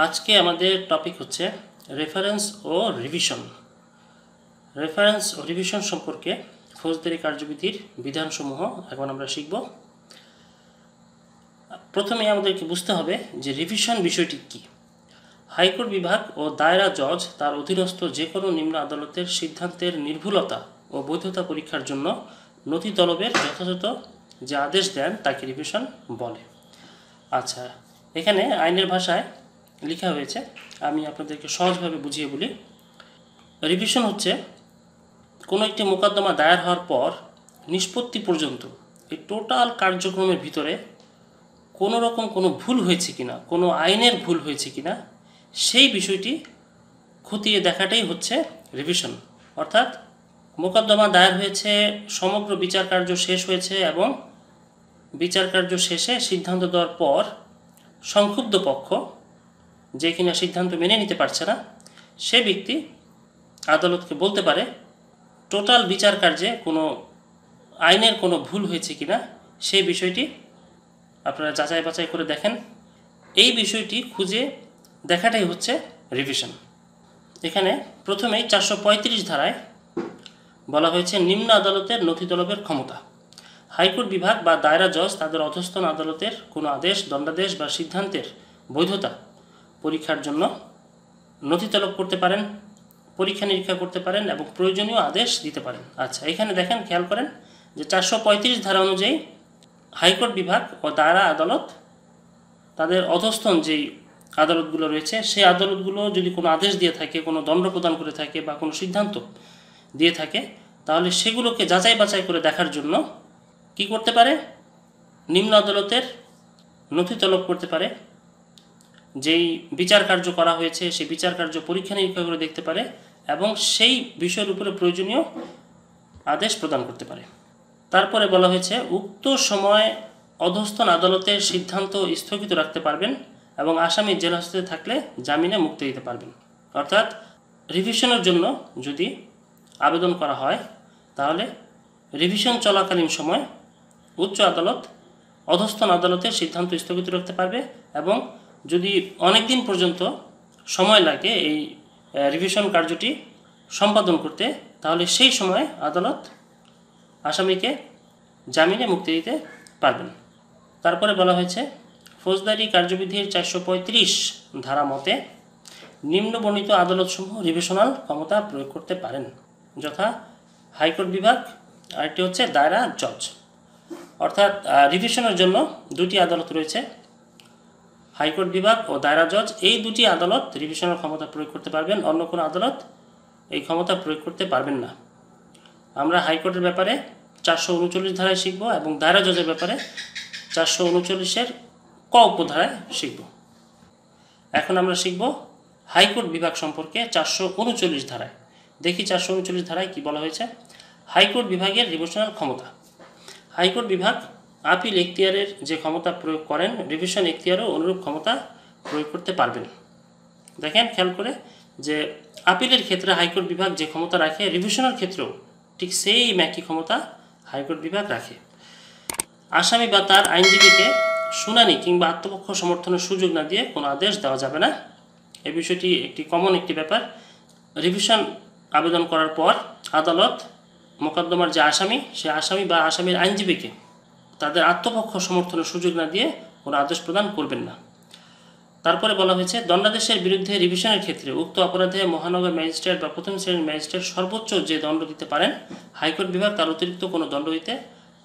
আজকে আমাদের টপিক হচ্ছে রেফারেন্স ও রিভিশন। রেফারেন্স ও রিভিশন সম্পর্কে ফৌজদারি কার্যবিধির বিধানসমূহ এখন আমরা শিখব। প্রথমে আমাদেরকে বুঝতে হবে যে রিভিশন বিষয়টি কী। হাইকোর্ট বিভাগ ও দায়রা জজ তার অধীনস্থ যে কোনো নিম্ন আদালতের সিদ্ধান্তের নির্ভুলতা ও বৈধতা পরীক্ষার জন্য নথি তলবের যথাযথ যে আদেশ দেন তাকে রিভিশন বলে। আচ্ছা, এখানে আইনের ভাষায় লেখা হয়েছে, আমি আপনাদেরকে সহজভাবে বুঝিয়ে বলি। রিভিশন হচ্ছে কোনো একটি মোকদ্দমা দায়ের হওয়ার পর নিষ্পত্তি পর্যন্ত এই টোটাল কার্যক্রমের ভিতরে কোনো রকম কোনো ভুল হয়েছে কিনা, কোনো আইনের ভুল হয়েছে কিনা, সেই বিষয়টি খতিয়ে দেখাটাই হচ্ছে রিভিশন। অর্থাৎ মোকদ্দমা দায়ের হয়েছে, সমগ্র বিচার কার্য শেষ হয়েছে এবং বিচার কার্য শেষে সিদ্ধান্ত দেওয়ার পর সংক্ষুব্ধ পক্ষ যে কিনা সিদ্ধান্ত মেনে নিতে পারছে না, সে ব্যক্তি আদালতকে বলতে পারে টোটাল বিচার কার্যে কোনো আইনের কোনো ভুল হয়েছে কিনা সেই বিষয়টি আপনারা যাচাই বাছাই করে দেখেন। এই বিষয়টি খুঁজে দেখাটাই হচ্ছে রিভিশন। এখানে প্রথমেই 435 ধারায় বলা হয়েছে নিম্ন আদালতের নথি তলবের ক্ষমতা। হাইকোর্ট বিভাগ বা দায়রা জজ তাদের অধস্তন আদালতের কোনো আদেশ, দণ্ডাদেশ বা সিদ্ধান্তের বৈধতা পরীক্ষার জন্য নথি তলব করতে পারেন, পরীক্ষা নিরীক্ষা করতে পারেন এবং প্রয়োজনীয় আদেশ দিতে পারেন। আচ্ছা, এখানে দেখেন, খেয়াল করেন যে 435 ধারা অনুযায়ী হাইকোর্ট বিভাগ ও দায়রা আদালত তাদের অধস্তন যেই আদালতগুলো রয়েছে, সেই আদালতগুলো যদি কোনো আদেশ দিয়ে থাকে, কোনো দণ্ড প্রদান করে থাকে বা কোনো সিদ্ধান্ত দিয়ে থাকে, তাহলে সেগুলোকে যাচাই বাছাই করে দেখার জন্য কি করতে পারে, নিম্ন আদালতের নথি তলব করতে পারে। যেই বিচার কার্য করা হয়েছে সেই বিচার কার্য পরীক্ষা নিরীক্ষা করে দেখতে পারে এবং সেই বিষয়ের উপরে প্রয়োজনীয় আদেশ প্রদান করতে পারে। তারপরে বলা হয়েছে উক্ত সময় অধস্তন আদালতের সিদ্ধান্ত স্থগিত রাখতে পারবেন এবং আসামি জেল হাজতে থাকলে জামিনে মুক্তি দিতে পারবেন। অর্থাৎ রিভিশনের জন্য যদি আবেদন করা হয় তাহলে রিভিশন চলাকালীন সময় উচ্চ আদালত অধস্তন আদালতের সিদ্ধান্ত স্থগিত রাখতে পারবে এবং যদি অনেক দিন পর্যন্ত সময় লাগে এই রিভিশন কার্যটি সম্পাদন করতে, তাহলে সেই সময় আদালত আসামিকে জামিনে মুক্তি দিতে পারবেন। তারপরে বলা হয়েছে ফৌজদারি কার্যবিধির 435 ধারা মতে নিম্নবর্ণিত আদালতসমূহ রিভিশনাল ক্ষমতা প্রয়োগ করতে পারেন, যথা হাইকোর্ট বিভাগ, আরেকটি হচ্ছে দায়রা জজ। অর্থাৎ রিভিশনের জন্য দুটি আদালত রয়েছে, হাইকোর্ট বিভাগ ও দায়রা জজ। এই দুটি আদালত রিভিশনের ক্ষমতা প্রয়োগ করতে পারবেন, অন্য কোনো আদালত এই ক্ষমতা প্রয়োগ করতে পারবেন না। আমরা হাইকোর্টের ব্যাপারে 439 ধারায় শিখব এবং দায়রা জজের ব্যাপারে 439-এর ক উপধারায় শিখব। এখন আমরা শিখব হাইকোর্ট বিভাগ সম্পর্কে 439 ধারায়। দেখি 439 ধারায় কি বলা হয়েছে। হাইকোর্ট বিভাগের রিভিশনাল ক্ষমতা। হাইকোর্ট বিভাগ আপিল এখতিয়ারের যে ক্ষমতা প্রয়োগ করেন, রিভিশন এখতিয়ারও অনুরূপ ক্ষমতা প্রয়োগ করতে পারবেন। দেখেন খেয়াল করে যে আপিলের ক্ষেত্রে হাইকোর্ট বিভাগ যে ক্ষমতা রাখে, রিভিশনের ক্ষেত্রেও ঠিক সেই একই ক্ষমতা হাইকোর্ট বিভাগ রাখে। আসামি বা তার আইনজীবীকে শুনানি কিংবা আত্মপক্ষ সমর্থনের সুযোগ না দিয়ে কোনো আদেশ দেওয়া যাবে না। এই বিষয়টি একটি কমন একটি ব্যাপার। রিভিশন আবেদন করার পর আদালত মোকদ্দমার যে আসামি, সে আসামি বা আসামির আইনজীবীকে তাদের আত্মপক্ষ সমর্থনের সুযোগ না দিয়ে কোনো আদেশ প্রদান করবেন না। তারপরে বলা হয়েছে দণ্ডাদেশের বিরুদ্ধে রিভিশনের ক্ষেত্রে উক্ত অপরাধে মহানগর ম্যাজিস্ট্রেট বা প্রথম শ্রেণীর ম্যাজিস্ট্রেট সর্বোচ্চ যে দণ্ড দিতে পারেন, হাইকোর্ট বিভাগ তার অতিরিক্ত কোনো দণ্ড দিতে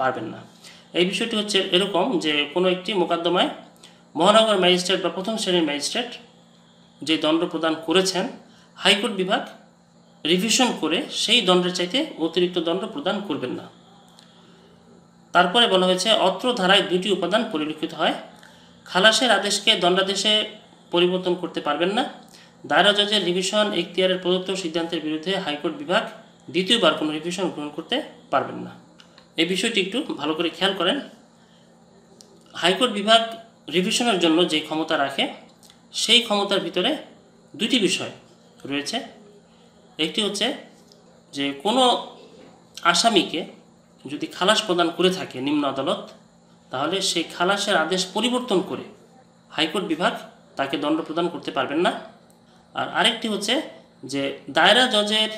পারবেন না। এই বিষয়টি হচ্ছে এরকম যে কোনো একটি মোকদ্দমায় মহানগর ম্যাজিস্ট্রেট বা প্রথম শ্রেণীর ম্যাজিস্ট্রেট যে দণ্ড প্রদান করেছেন, হাইকোর্ট বিভাগ রিভিশন করে সেই দণ্ডের চাইতে অতিরিক্ত দণ্ড প্রদান করবেন না। তারপরে বলা হয়েছে অত্র ধারায় দুটি উপাদান পরিলক্ষিত হয়। খালাসের আদেশকে দণ্ডাদেশে পরিবর্তন করতে পারবেন না। দায়রা জজের রিভিশন এখতিয়ারের প্রদত্ত সিদ্ধান্তের বিরুদ্ধে হাইকোর্ট বিভাগ দ্বিতীয়বার কোনো রিভিশন গ্রহণ করতে পারবেন না। এই বিষয়টি একটু ভালো করে খেয়াল করেন। হাইকোর্ট বিভাগ রিভিশনের জন্য যে ক্ষমতা রাখে, সেই ক্ষমতার ভিতরে দুটি বিষয় রয়েছে। একটি হচ্ছে যে কোনো আসামিকে যদি খালাস প্রদান করে থাকে নিম্ন আদালত, তাহলে সেই খালাসের আদেশ পরিবর্তন করে হাইকোর্ট বিভাগ তাকে দণ্ড প্রদান করতে পারবেন না। আর আরেকটি হচ্ছে যে দায়রা জজের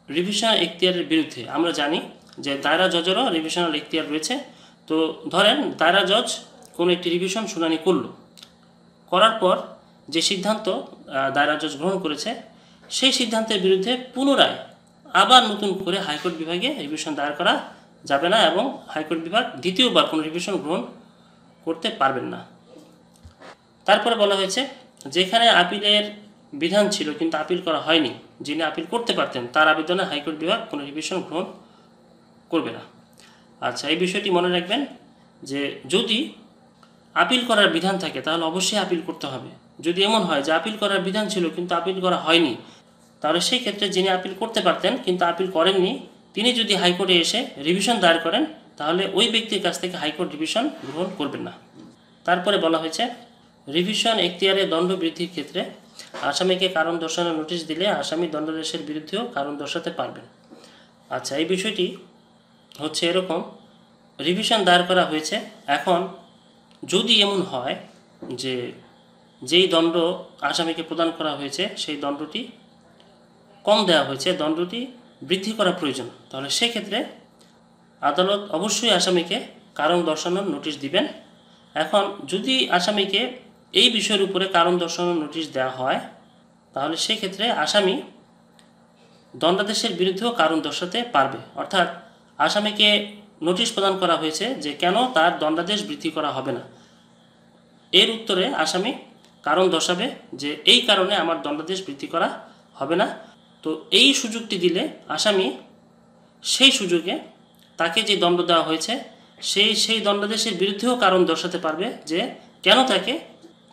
রিভিশন এখতিয়ারের বিরুদ্ধে আমরা জানি যে দায়রা জজেরও রিভিশনাল এখতিয়ার রয়েছে। তো ধরেন দায়রা জজ কোনো একটি রিভিশন শুনানি করার পর যে সিদ্ধান্ত দায়রা জজ গ্রহণ করেছে সেই সিদ্ধান্তের বিরুদ্ধে পুনরায় আবার নতুন করে হাইকোর্ট বিভাগে রিভিশন দায়ের করা যাবে না এবং হাইকোর্ট বিভাগ দ্বিতীয়বার কোনো রিভিশন গ্রহণ করতে পারবেন না। তারপরে বলা হয়েছে যেখানে আপিলের বিধান ছিল কিন্তু আপিল করা হয়নি, যিনি আপিল করতে পারতেন তার আবেদনে হাইকোর্ট বিভাগ কোনো রিভিশন গ্রহণ করবে না। আচ্ছা, এই বিষয়টি মনে রাখবেন যে যদি আপিল করার বিধান থাকে তাহলে অবশ্যই আপিল করতে হবে। যদি এমন হয় যে আপিল করার বিধান ছিল কিন্তু আপিল করা হয়নি, তাহলে সেই ক্ষেত্রে যিনি আপিল করতে পারতেন কিন্তু আপিল করেননি তিনি যদি হাইকোর্টে এসে রিভিশন দায়ের করেন তাহলে ওই ব্যক্তির কাছ থেকে হাইকোর্ট রিভিশন গ্রহণ করবেন না। তারপরে বলা হয়েছে রিভিশন এখতিয়ারে দণ্ড বৃদ্ধির ক্ষেত্রে আসামিকে কারণ দর্শানোর নোটিশ দিলে আসামি দণ্ডাদেশের বিরুদ্ধেও কারণ দর্শাতে পারবেন। আচ্ছা, এই বিষয়টি হচ্ছে এরকম, রিভিশন দায়ের করা হয়েছে, এখন যদি এমন হয় যে যেই দণ্ড আসামিকে প্রদান করা হয়েছে সেই দণ্ডটি কম দেওয়া হয়েছে, দণ্ডটি বৃদ্ধি করা প্রয়োজন, তাহলে সেক্ষেত্রে আদালত অবশ্যই আসামিকে কারণ দর্শানোর নোটিশ দিবেন। এখন যদি আসামিকে এই বিষয়ের উপরে কারণ দর্শানোর নোটিশ দেওয়া হয় তাহলে সেক্ষেত্রে আসামি দণ্ডাদেশের বিরুদ্ধেও কারণ দর্শাতে পারবে। অর্থাৎ আসামিকে নোটিশ প্রদান করা হয়েছে যে কেন তার দণ্ডাদেশ বৃদ্ধি করা হবে না, এর উত্তরে আসামি কারণ দর্শাবে যে এই কারণে আমার দণ্ডাদেশ বৃদ্ধি করা হবে না। তো এই সুযোগটি দিলে আসামি সেই সুযোগে তাকে যে দণ্ড দেওয়া হয়েছে সেই দণ্ডাদেশের বিরুদ্ধেও কারণ দর্শাতে পারবে যে কেন তাকে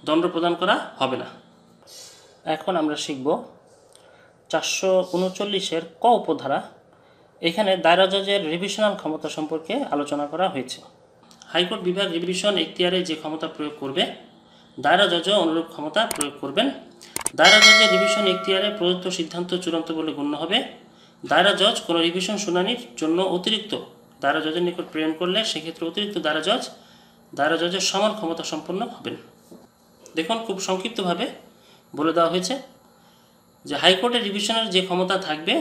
দণ্ড প্রদান করা হবে না। এখন আমরা শিখব 439-এর ক উপধারা। এখানে দায়রা জজের রিভিশনাল ক্ষমতা সম্পর্কে আলোচনা করা হয়েছে। হাইকোর্ট বিভাগ রিভিশন এখতিয়ারে যে ক্ষমতা প্রয়োগ করবে দায়রা জজও অনুরূপ ক্ষমতা প্রয়োগ করবেন। দায়রা জজের রিভিশন এখতিয়ারে প্রদত্ত সিদ্ধান্ত চূড়ান্ত বলে গণ্য হবে। দায়রা জজ কোনো রিভিশন শুনানির জন্য অতিরিক্ত দায়রা জজের নিকট প্রেরণ করলে সেক্ষেত্রে অতিরিক্ত দায়রা জজের সমান ক্ষমতা সম্পন্ন হবেন। দেখুন, খুব সংক্ষিপ্তভাবে বলে দেওয়া হয়েছে যে হাইকোর্টের রিভিশনের যে ক্ষমতা থাকবে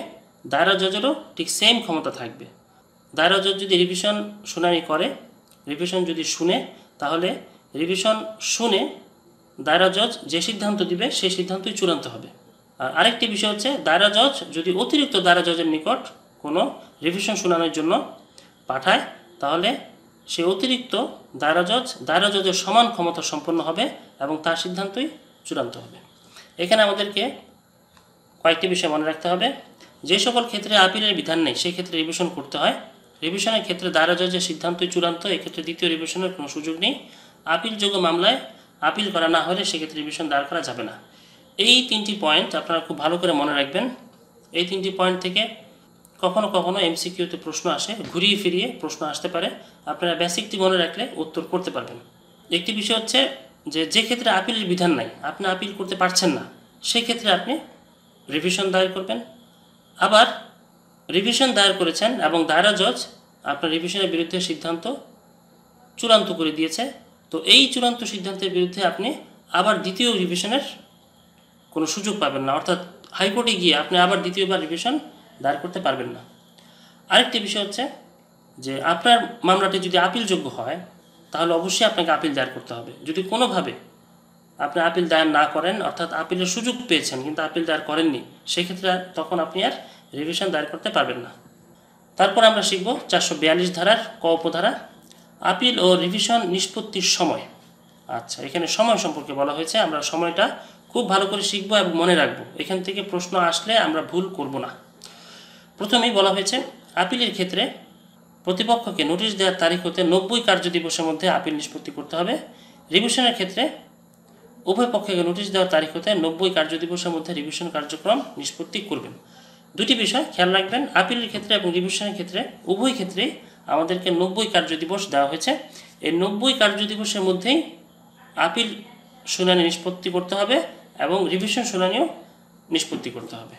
দায়রা জজেরও ঠিক সেম ক্ষমতা থাকবে। দায়রা জজ যদি রিভিশন শুনানি করে, রিভিশন যদি শুনে, তাহলে রিভিশন শুনে দায়রা জজ যে সিদ্ধান্ত দিবে সেই সিদ্ধান্তই চূড়ান্ত হবে। আর আরেকটি বিষয় হচ্ছে দায়রা জজ যদি অতিরিক্ত দায়রা জজের নিকট কোনো রিভিশন শুনানির জন্য পাঠায় তাহলে সে অতিরিক্ত দায়রা জজের সমান ক্ষমতা সম্পন্ন হবে এবং তার সিদ্ধান্তই চূড়ান্ত হবে। এখানে আমাদেরকে কয়েকটি বিষয় মনে রাখতে হবে। যে সকল ক্ষেত্রে আপিলের বিধান নেই সেই ক্ষেত্রে রিভিশন করতে হয়। রিভিশনের ক্ষেত্রে দায়রা জজের সিদ্ধান্তই চূড়ান্ত, এক্ষেত্রে দ্বিতীয় রিভিশনের কোনো সুযোগ নেই। আপিলযোগ্য মামলায় আপিল করা না হলে সেক্ষেত্রে রিভিশন দায়ের করা যাবে না। এই তিনটি পয়েন্ট আপনারা খুব ভালো করে মনে রাখবেন। এই তিনটি পয়েন্ট থেকে কখনো কখনো এমসিকিউতে প্রশ্ন আসে, ঘুরিয়ে ফিরিয়ে প্রশ্ন আসতে পারে, আপনারা বেসিকটি মনে রাখলে উত্তর করতে পারবেন। একটি বিষয় হচ্ছে যে ক্ষেত্রে আপিলের বিধান নাই, আপনি আপিল করতে পারছেন না, সেই ক্ষেত্রে আপনি রিভিশন দায়ের করবেন। আবার রিভিশন দায়ের করেছেন এবং দায়রা জজ আপনার রিভিশনের বিরুদ্ধে সিদ্ধান্ত চূড়ান্ত করে দিয়েছে, তো এই চূড়ান্ত সিদ্ধান্তের বিরুদ্ধে আপনি আবার দ্বিতীয় রিভিশনের কোনো সুযোগ পাবেন না, অর্থাৎ হাইকোর্টে গিয়ে আপনি আবার দ্বিতীয়বার রিভিশন দায়ের করতে পারবেন না। আরেকটি বিষয় হচ্ছে যে আপনার মামলাটি যদি আপিলযোগ্য হয় তাহলে অবশ্যই আপনাকে আপিল দায়ের করতে হবে। যদি কোনোভাবে আপনি আপিল দায়ের না করেন, অর্থাৎ আপিলের সুযোগ পেয়েছেন কিন্তু আপিল দায়ের করেননি, সেক্ষেত্রে তখন আপনি আর রিভিশন দায়ের করতে পারবেন না। তারপর আমরা শিখব 442 ধারার ক উপধারা, আপিল ও রিভিশন নিষ্পত্তির সময়। আচ্ছা, এখানে সময় সম্পর্কে বলা হয়েছে, আমরা সময়টা খুব ভালো করে শিখব এবং মনে রাখব, এখান থেকে প্রশ্ন আসলে আমরা ভুল করব না। প্রথমেই বলা হয়েছে আপিলের ক্ষেত্রে প্রতিপক্ষকে নোটিশ দেওয়ার তারিখ হতে 90 কার্যদিবসের মধ্যে আপিল নিষ্পত্তি করতে হবে। রিভিশনের ক্ষেত্রে উভয় পক্ষকে নোটিশ দেওয়ার তারিখ হতে 90 কার্যদিবসের মধ্যে রিভিশন কার্যক্রম নিষ্পত্তি করবেন। দুটি বিষয় খেয়াল রাখবেন, আপিলের ক্ষেত্রে এবং রিভিশনের ক্ষেত্রে উভয় ক্ষেত্রেই আমাদেরকে 90 কার্যদিবস দেওয়া হয়েছে। এই 90 কার্যদিবসের মধ্যেই আপিল শুনানি নিষ্পত্তি করতে হবে এবং রিভিশন শুনানিও নিষ্পত্তি করতে হবে।